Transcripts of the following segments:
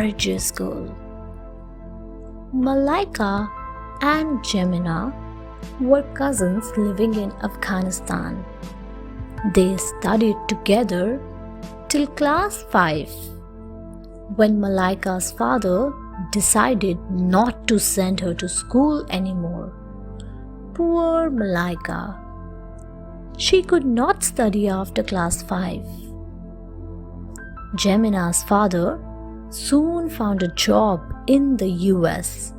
courageous girl. Malaika and Jemina were cousins living in Afghanistan. They studied together till class 5 when Malaika's father decided not to send her to school anymore. Poor Malaika. She could not study after class 5. Jemina's father soon found a job in the US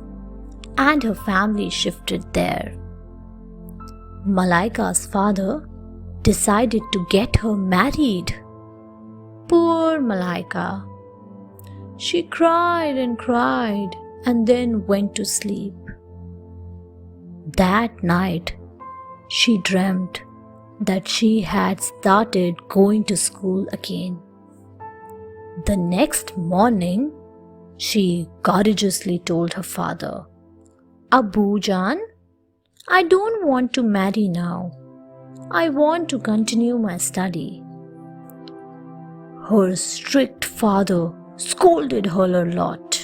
and her family shifted there. Malaika's father decided to get her married. Poor Malaika. She cried and then went to sleep. That night, she dreamt that she had started going to school again. The next morning, she courageously told her father, "Abu Jan, I don't want to marry now. I want to continue my study." Her strict father scolded her a lot.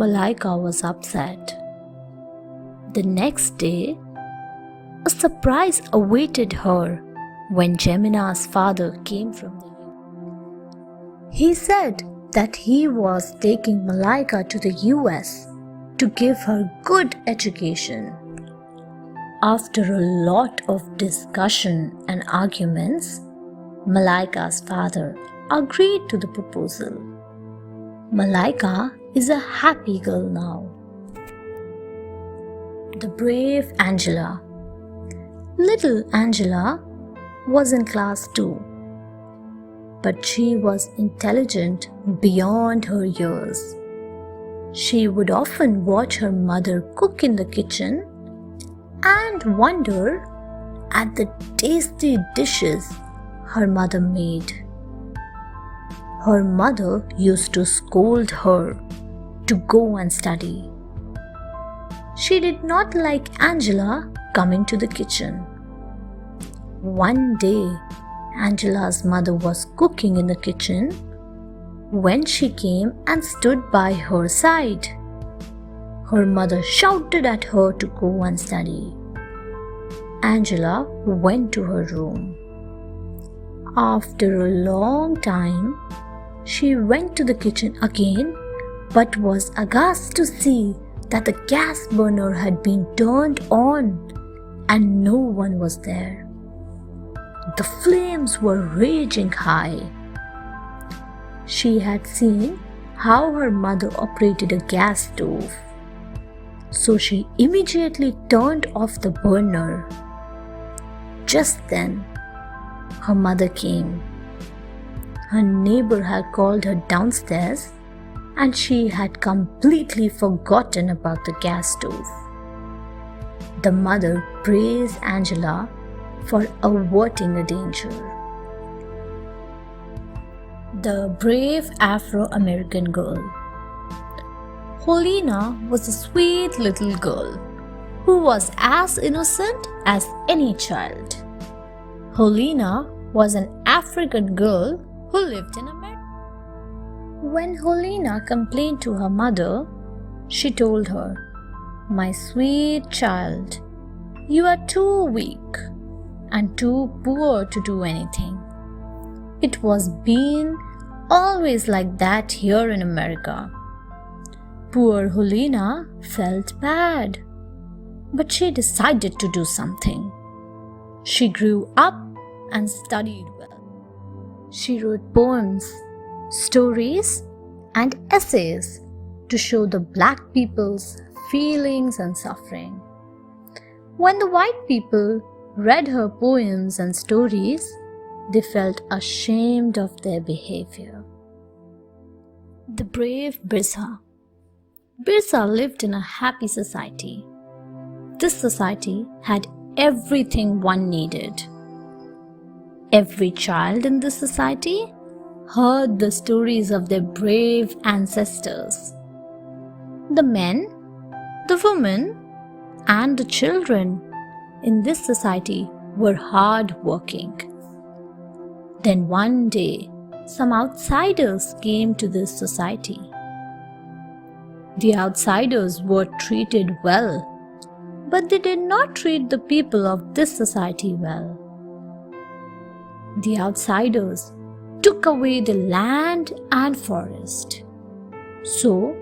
Malaika was upset. The next day, a surprise awaited her when Jemina's father came from the US. He said that he was taking Malaika to the US to give her good education. After a lot of discussion and arguments, Malaika's father agreed to the proposal. Malaika is a happy girl now. The brave Angela. Little Angela was in class 2, but she was intelligent beyond her years. She would often watch her mother cook in the kitchen and wonder at the tasty dishes her mother made. Her mother used to scold her to go and study. She did not like Angela coming to the kitchen. One day, Angela's mother was cooking in the kitchen when she came and stood by her side. Her mother shouted at her to go and study. Angela went to her room. After a long time, she went to the kitchen again but was aghast to see that the gas burner had been turned on and no one was there. The flames were raging high. She had seen how her mother operated a gas stove, so she immediately turned off the burner. Just then, her mother came. Her neighbor had called her downstairs and she had completely forgotten about the gas stove. The mother praised Angela for averting a danger. The brave Afro-American girl. Helena was a sweet little girl who was as innocent as any child. Helena was an African girl who lived in America. When Helena complained to her mother, she told her, "My sweet child, you are too weak and too poor to do anything. It was been always like that here in America." Poor Helena felt bad, but she decided to do something. She grew up and studied well. She wrote poems, stories, and essays to show the black people's feelings and suffering. When the white people read her poems and stories, they felt ashamed of their behavior. The brave Birsa. Birsa lived in a happy society. This society had everything one needed. Every child in this society heard the stories of their brave ancestors. The men, the women, and the children in this society were hard working. Then one day, some outsiders came to this society. The outsiders were treated well, but they did not treat the people of this society well. The outsiders took away the land and forest. So,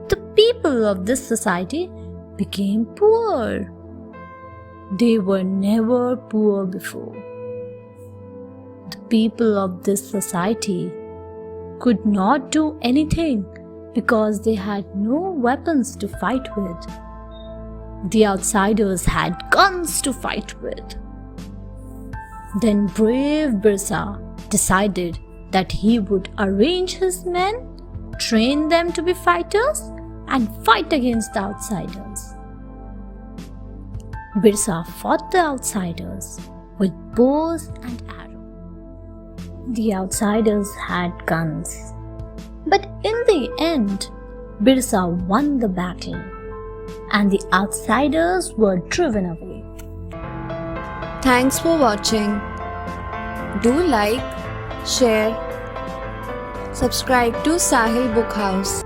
the people of this society became poor. They were never poor before. The people of this society could not do anything because they had no weapons to fight with. The outsiders had guns to fight with. Then brave Birsa decided that he would arrange his men, train them to be fighters, and fight against the outsiders. Birsa fought the outsiders with bows and arrows. The outsiders had guns, but in the end, Birsa won the battle, and the outsiders were driven away. Thanks for watching. Do like, share, subscribe to Sahil Book House.